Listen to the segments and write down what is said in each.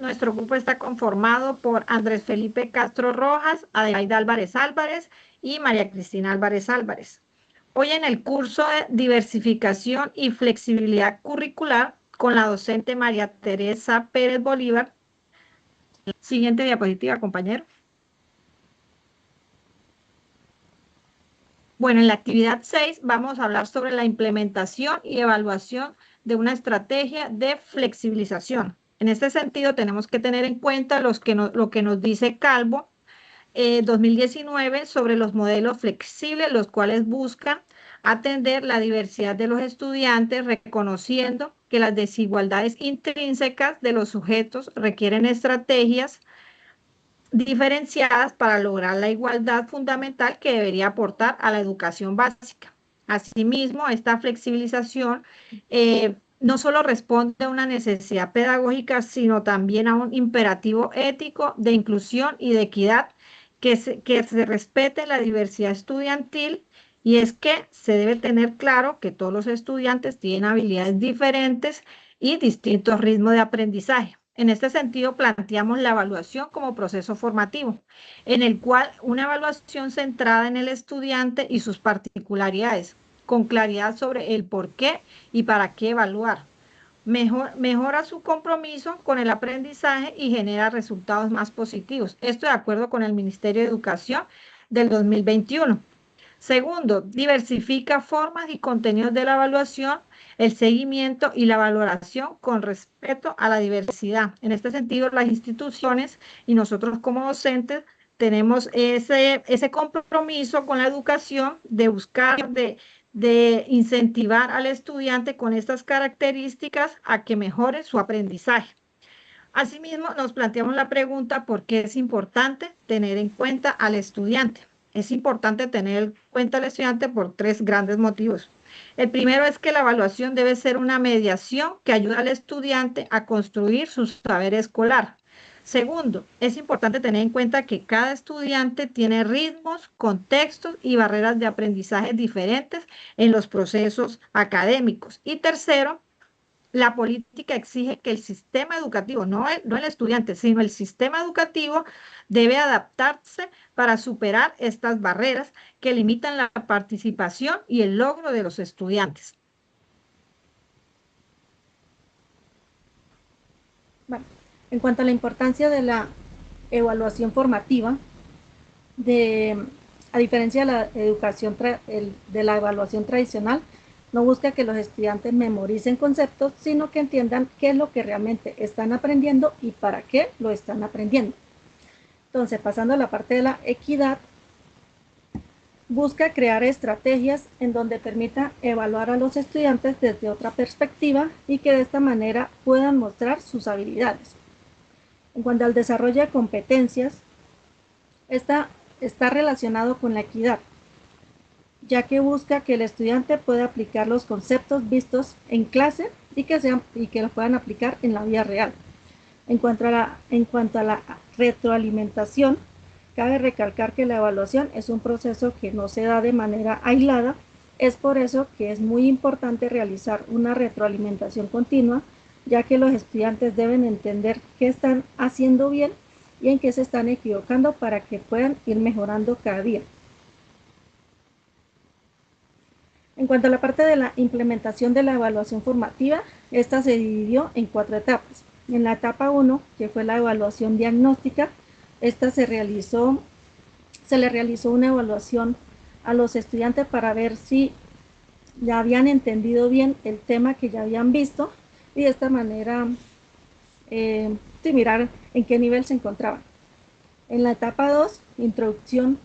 Nuestro grupo está conformado por Andrés Felipe Castro Rojas, Adelaida Álvarez Álvarez y María Cristina Álvarez Álvarez. Hoy en el curso de diversificación y flexibilidad curricular con la docente María Teresa Pérez Bolívar. Siguiente diapositiva, compañero. Bueno, en la actividad 6 vamos a hablar sobre la implementación y evaluación de una estrategia de flexibilización. En este sentido, tenemos que tener en cuenta lo que nos dice Calvo 2019 sobre los modelos flexibles, los cuales buscan atender la diversidad de los estudiantes, reconociendo que las desigualdades intrínsecas de los sujetos requieren estrategias diferenciadas para lograr la igualdad fundamental que debería aportar a la educación básica. Asimismo, esta flexibilización no solo responde a una necesidad pedagógica, sino también a un imperativo ético de inclusión y de equidad, que se respete la diversidad estudiantil, y es que se debe tener claro que todos los estudiantes tienen habilidades diferentes y distintos ritmos de aprendizaje. En este sentido, planteamos la evaluación como proceso formativo, en el cual una evaluación centrada en el estudiante y sus particularidades, con claridad sobre el por qué y para qué evaluar. Mejora su compromiso con el aprendizaje y genera resultados más positivos. Esto de acuerdo con el Ministerio de Educación del 2021. Segundo, diversifica formas y contenidos de la evaluación, el seguimiento y la valoración con respeto a la diversidad. En este sentido, las instituciones y nosotros como docentes tenemos ese compromiso con la educación de buscar, de incentivar al estudiante con estas características a que mejore su aprendizaje. Asimismo, nos planteamos la pregunta por qué es importante tener en cuenta al estudiante. Es importante tener en cuenta al estudiante por tres grandes motivos. El primero es que la evaluación debe ser una mediación que ayuda al estudiante a construir su saber escolar. Segundo, es importante tener en cuenta que cada estudiante tiene ritmos, contextos y barreras de aprendizaje diferentes en los procesos académicos. Y tercero, la política exige que el sistema educativo, no el estudiante, sino el sistema educativo debe adaptarse para superar estas barreras que limitan la participación y el logro de los estudiantes. Bueno, en cuanto a la importancia de la evaluación formativa, a diferencia de la educación de la evaluación tradicional, no busca que los estudiantes memoricen conceptos, sino que entiendan qué es lo que realmente están aprendiendo y para qué lo están aprendiendo. Entonces, pasando a la parte de la equidad, busca crear estrategias en donde permita evaluar a los estudiantes desde otra perspectiva y que de esta manera puedan mostrar sus habilidades. En cuanto al desarrollo de competencias, esta está relacionado con la equidad, ya que busca que el estudiante pueda aplicar los conceptos vistos en clase y que los puedan aplicar en la vida real. En cuanto a la retroalimentación, cabe recalcar que la evaluación es un proceso que no se da de manera aislada. Es por eso que es muy importante realizar una retroalimentación continua, ya que los estudiantes deben entender qué están haciendo bien y en qué se están equivocando para que puedan ir mejorando cada día. En cuanto a la parte de la implementación de la evaluación formativa, esta se dividió en 4 etapas. En la etapa 1, que fue la evaluación diagnóstica, esta se le realizó una evaluación a los estudiantes para ver si ya habían entendido bien el tema que ya habían visto y de esta manera mirar en qué nivel se encontraban. En la etapa 2, introducción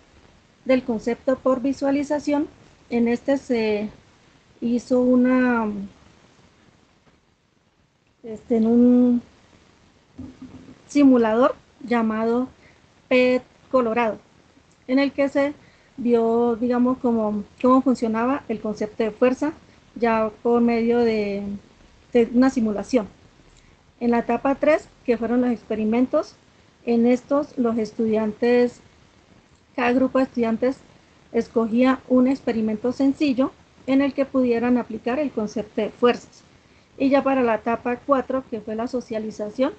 del concepto por visualización, en este se hizo en un simulador llamado PET Colorado, en el que se vio, digamos, cómo funcionaba el concepto de fuerza ya por medio de una simulación. En la etapa 3, que fueron los experimentos, en estos los estudiantes, cada grupo de estudiantes escogía un experimento sencillo en el que pudieran aplicar el concepto de fuerzas. Y ya para la etapa 4, que fue la socialización,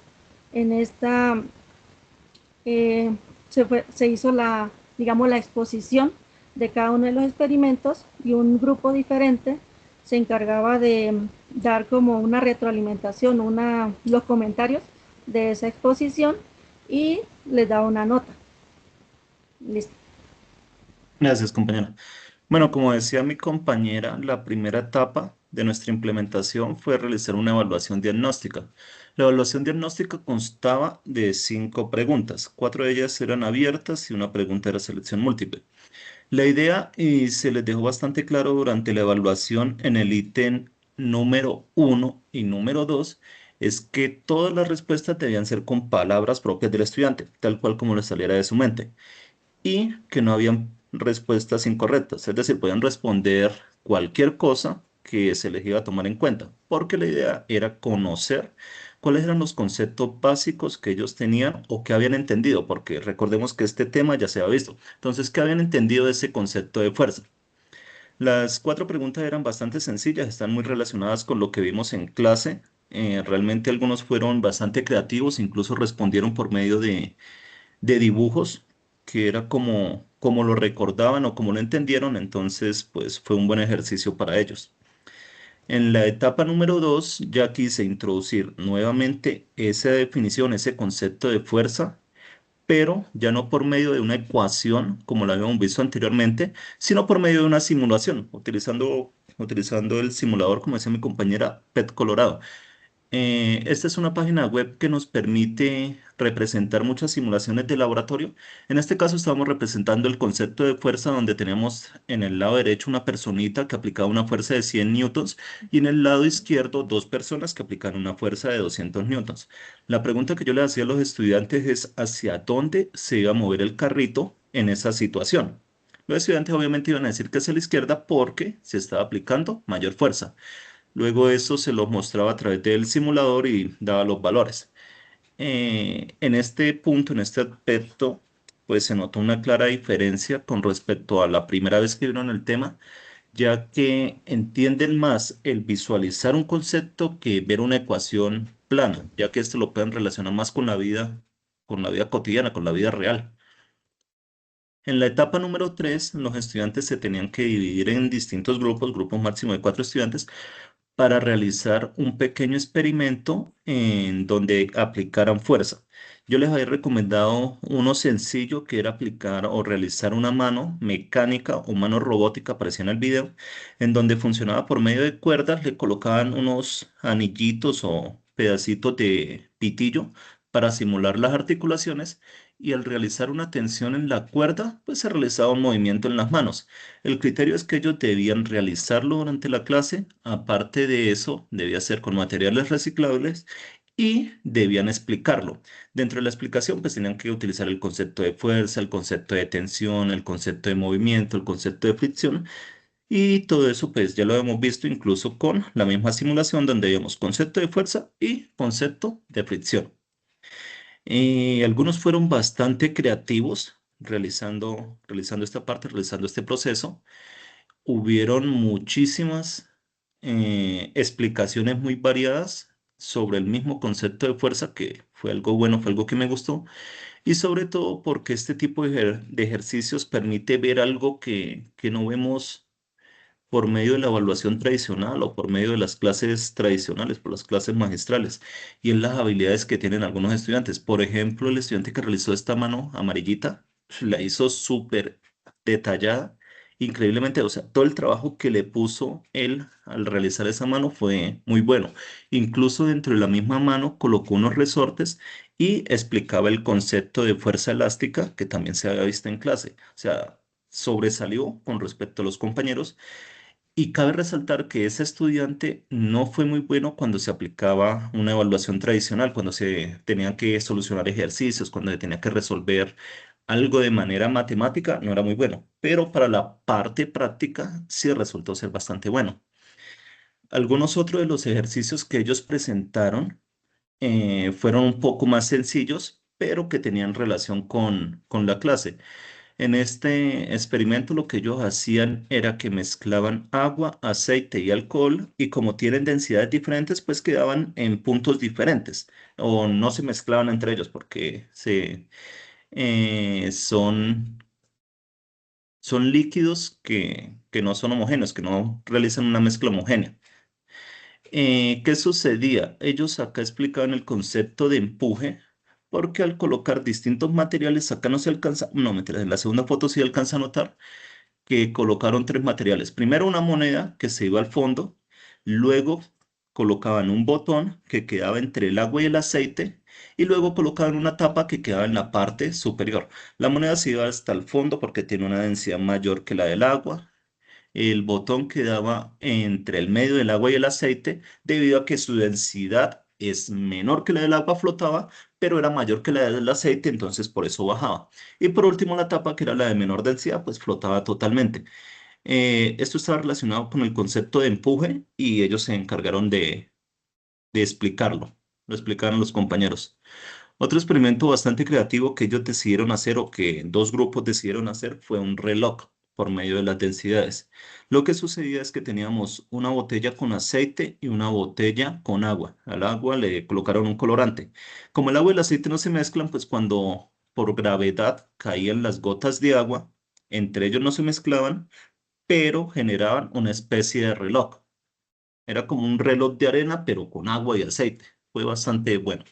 En esta se hizo digamos, la exposición de cada uno de los experimentos y un grupo diferente se encargaba de dar como una retroalimentación, los comentarios de esa exposición y les daba una nota. Listo. Gracias, compañera. Bueno, como decía mi compañera, la primera etapa de nuestra implementación fue realizar una evaluación diagnóstica. La evaluación diagnóstica constaba de 5 preguntas. 4 de ellas eran abiertas y una pregunta era selección múltiple. La idea, y se les dejó bastante claro durante la evaluación en el ítem número 1 y número 2, es que todas las respuestas debían ser con palabras propias del estudiante, tal cual como le saliera de su mente, y que no habían respuestas incorrectas, es decir, podían responder cualquier cosa que se les iba a tomar en cuenta, porque la idea era conocer cuáles eran los conceptos básicos que ellos tenían o que habían entendido, porque recordemos que este tema ya se ha visto. Entonces, ¿qué habían entendido de ese concepto de fuerza? Las 4 preguntas eran bastante sencillas, están muy relacionadas con lo que vimos en clase. Realmente algunos fueron bastante creativos, incluso respondieron por medio de dibujos, que era como lo recordaban o como lo entendieron, entonces pues fue un buen ejercicio para ellos. En la etapa número 2 ya quise introducir nuevamente esa definición, ese concepto de fuerza, pero ya no por medio de una ecuación como la habíamos visto anteriormente, sino por medio de una simulación, utilizando el simulador, como decía mi compañera, PET Colorado. Esta es una página web que nos permite representar muchas simulaciones de laboratorio. En este caso estamos representando el concepto de fuerza donde tenemos en el lado derecho una personita que aplicaba una fuerza de 100 newtons y en el lado izquierdo 2 personas que aplican una fuerza de 200 newtons. La pregunta que yo le hacía a los estudiantes es hacia dónde se iba a mover el carrito en esa situación. Los estudiantes obviamente iban a decir que hacia la izquierda porque se estaba aplicando mayor fuerza. Luego eso se los mostraba a través del simulador y daba los valores. En este punto, en este aspecto, pues se notó una clara diferencia con respecto a la primera vez que vieron el tema, ya que entienden más el visualizar un concepto que ver una ecuación plana, ya que esto lo pueden relacionar más con la vida cotidiana, con la vida real. En la etapa número 3, los estudiantes se tenían que dividir en distintos grupos máximo de 4 estudiantes, para realizar un pequeño experimento en donde aplicaran fuerza. Yo les había recomendado uno sencillo que era aplicar o realizar una mano mecánica o mano robótica, aparecía en el video, en donde funcionaba por medio de cuerdas, le colocaban unos anillitos o pedacitos de pitillo para simular las articulaciones y al realizar una tensión en la cuerda, pues se realizaba un movimiento en las manos. El criterio es que ellos debían realizarlo durante la clase, aparte de eso, debía ser con materiales reciclables y debían explicarlo. Dentro de la explicación, pues tenían que utilizar el concepto de fuerza, el concepto de tensión, el concepto de movimiento, el concepto de fricción y todo eso, pues ya lo hemos visto incluso con la misma simulación donde vemos concepto de fuerza y concepto de fricción. Algunos fueron bastante creativos realizando esta parte, realizando este proceso. Hubieron muchísimas explicaciones muy variadas sobre el mismo concepto de fuerza, que fue algo bueno, fue algo que me gustó, y sobre todo porque este tipo de ejercicios permite ver algo que no vemos por medio de la evaluación tradicional o por medio de las clases tradicionales, por las clases magistrales, y en las habilidades que tienen algunos estudiantes. Por ejemplo, el estudiante que realizó esta mano amarillita, la hizo súper detallada, increíblemente, o sea, todo el trabajo que le puso él al realizar esa mano fue muy bueno. Incluso dentro de la misma mano colocó unos resortes y explicaba el concepto de fuerza elástica que también se había visto en clase. O sea, sobresalió con respecto a los compañeros y cabe resaltar que ese estudiante no fue muy bueno cuando se aplicaba una evaluación tradicional, cuando se tenían que solucionar ejercicios, cuando se tenía que resolver algo de manera matemática, no era muy bueno, pero para la parte práctica sí resultó ser bastante bueno. Algunos otros de los ejercicios que ellos presentaron fueron un poco más sencillos, pero que tenían relación con la clase. En este experimento lo que ellos hacían era que mezclaban agua, aceite y alcohol y como tienen densidades diferentes, pues quedaban en puntos diferentes o no se mezclaban entre ellos porque son líquidos que no son homogéneos, que no realizan una mezcla homogénea. ¿Qué sucedía? Ellos acá explicaban el concepto de empuje, porque al colocar distintos materiales, acá no se alcanza, no, mentira, en la segunda foto sí alcanza a notar que colocaron tres materiales. Primero una moneda que se iba al fondo, luego colocaban un botón que quedaba entre el agua y el aceite, y luego colocaban una tapa que quedaba en la parte superior. La moneda se iba hasta el fondo porque tiene una densidad mayor que la del agua. El botón quedaba entre el medio del agua y el aceite debido a que su densidad es menor que la del agua flotaba, pero era mayor que la del aceite, entonces por eso bajaba. Y por último la tapa, que era la de menor densidad, pues flotaba totalmente. Esto estaba relacionado con el concepto de empuje y ellos se encargaron de explicarlo. Lo explicaron los compañeros. Otro experimento bastante creativo que ellos decidieron hacer o que dos grupos decidieron hacer fue un reloj por medio de las densidades. Lo que sucedía es que teníamos una botella con aceite y una botella con agua. Al agua le colocaron un colorante. Como el agua y el aceite no se mezclan, pues cuando por gravedad caían las gotas de agua, entre ellos no se mezclaban, pero generaban una especie de reloj. Era como un reloj de arena, pero con agua y aceite. Fue bastante bueno.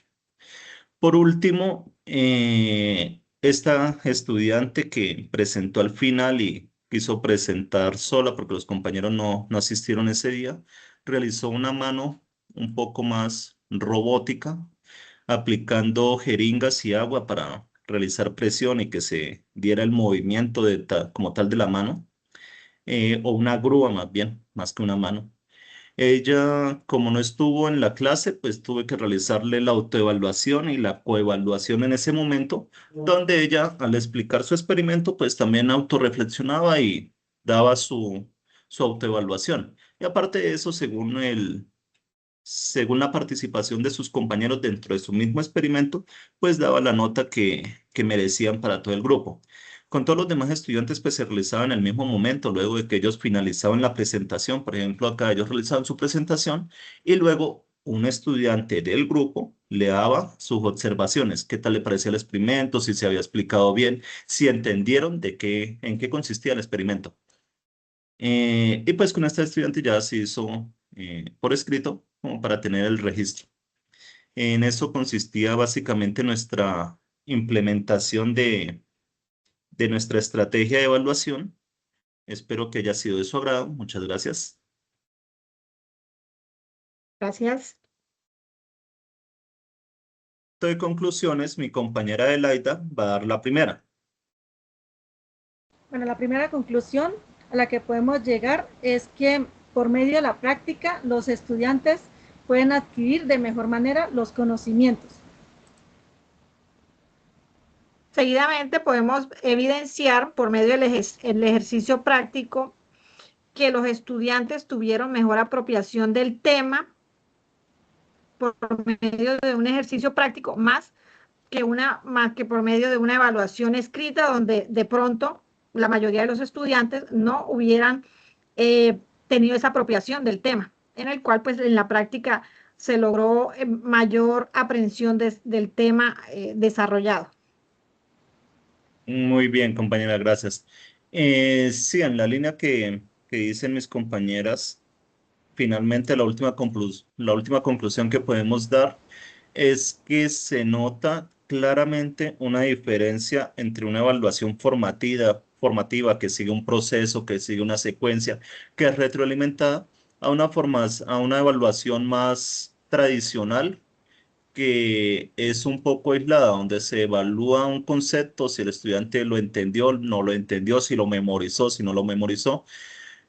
Por último, esta estudiante que presentó al final y quiso presentar sola porque los compañeros no asistieron ese día, realizó una mano un poco más robótica, aplicando jeringas y agua para realizar presión y que se diera el movimiento como tal de la mano, o una grúa más bien, más que una mano. Ella, como no estuvo en la clase, pues tuve que realizarle la autoevaluación y la coevaluación en ese momento, donde ella, al explicar su experimento, pues también autorreflexionaba y daba su autoevaluación. Y aparte de eso, según la participación de sus compañeros dentro de su mismo experimento, pues daba la nota que merecían para todo el grupo. Con todos los demás estudiantes, pues se realizaba en el mismo momento, luego de que ellos finalizaban la presentación. Por ejemplo, acá ellos realizaban su presentación y luego un estudiante del grupo le daba sus observaciones, qué tal le parecía el experimento, si se había explicado bien, si entendieron en qué consistía el experimento. Y pues con este estudiante ya se hizo por escrito como para tener el registro. En eso consistía básicamente nuestra implementación de nuestra estrategia de evaluación. Espero que haya sido de su agrado. Muchas gracias. Gracias. De conclusiones, mi compañera Adelaida va a dar la primera. Bueno, la primera conclusión a la que podemos llegar es que por medio de la práctica los estudiantes pueden adquirir de mejor manera los conocimientos. Seguidamente podemos evidenciar por medio del ejercicio práctico que los estudiantes tuvieron mejor apropiación del tema por medio de un ejercicio práctico más que por medio de una evaluación escrita donde de pronto la mayoría de los estudiantes no hubieran tenido esa apropiación del tema, en el cual pues en la práctica se logró mayor aprehensión del tema desarrollado. Muy bien, compañera, gracias. Sí, en la línea que dicen mis compañeras, finalmente la última conclusión que podemos dar es que se nota claramente una diferencia entre una evaluación formativa que sigue un proceso, que sigue una secuencia, que es retroalimentada, a una evaluación más tradicional que es un poco aislada, donde se evalúa un concepto, si el estudiante lo entendió, no lo entendió, si lo memorizó, si no lo memorizó.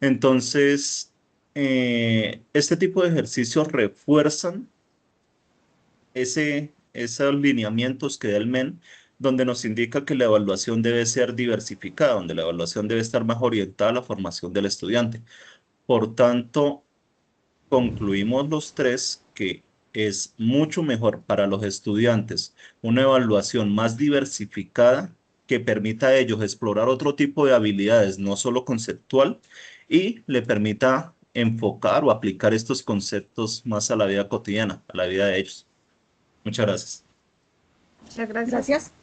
Entonces, este tipo de ejercicios refuerzan esos lineamientos que da el MEN, donde nos indica que la evaluación debe ser diversificada, donde la evaluación debe estar más orientada a la formación del estudiante. Por tanto, concluimos los tres que es mucho mejor para los estudiantes una evaluación más diversificada que permita a ellos explorar otro tipo de habilidades, no solo conceptual, y le permita enfocar o aplicar estos conceptos más a la vida cotidiana, a la vida de ellos. Muchas gracias. Muchas gracias. Gracias.